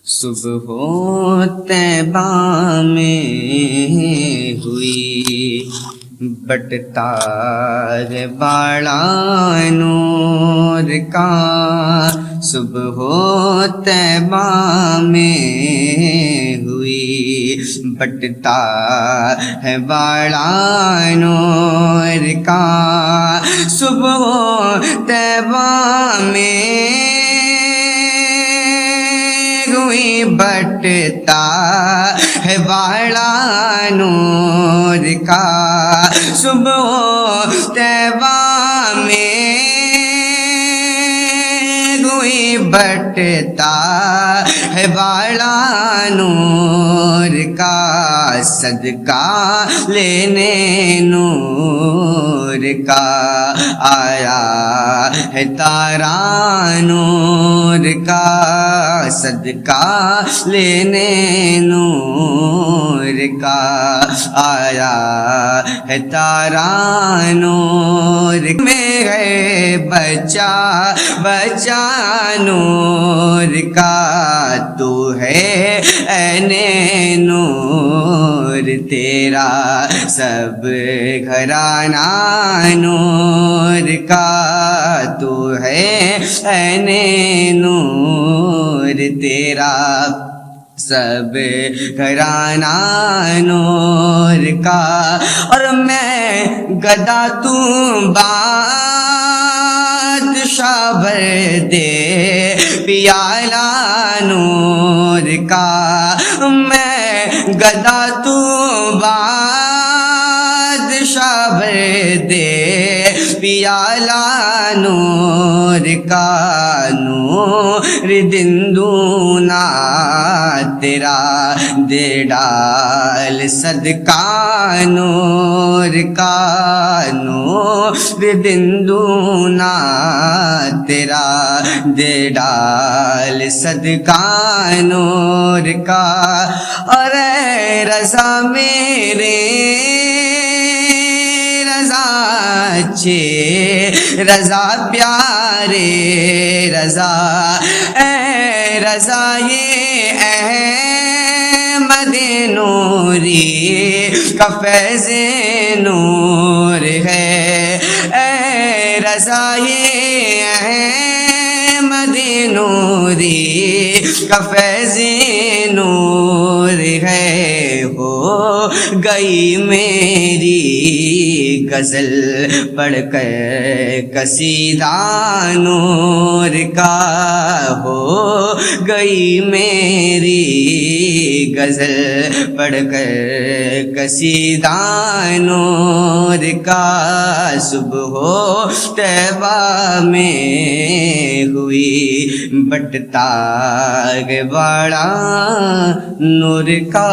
صبح طیبہ میں ہوئی بٹتا ہے بڑا نور کا، صبح طیبہ میں ہوئی بٹتا ہے بڑا نور کا، صبح طیبہ میں ہوئی بٹتا ہے بڑا نور کا، صبح طیبہ میں ہوئی بٹتا ہے بڑا نور کا، صدقہ لینے نور کا آیا ہے تارا نور کا، صدقہ لینے نور کا آیا ہے تارا نور میں ہے بچہ بچہ نور کا، تو ہے عین نور تیرا سب گھرانہ نور کا، تو ہے عین نور تیرا سب گھرانہ نور کا، اور میں گدا تو بادشاہ بھر دے پیالہ نور کا، میں گدا تو بادشاہ بھر دے پیالہ نور کا، نور دن دونا تیرا دے ڈال صدقہ نور کا، نور دن دونا تیرا دے ڈال صدقہ نور کا، اور اے رضا میرے رضا اچھے رضا پیارے رضا، اے رضا یہ احمد نوری کا فیض نور ہے، اے رضا یہ احمد نوری کا فیض نور ہے، ہو گئی میری غزل پڑھ کر قصیدہ نور کا، ہو گئی میری غزل پڑھ کر قصیدہ نور کا، صبح طیبہ میں ہوئی بٹتا ہے بڑا نور کا۔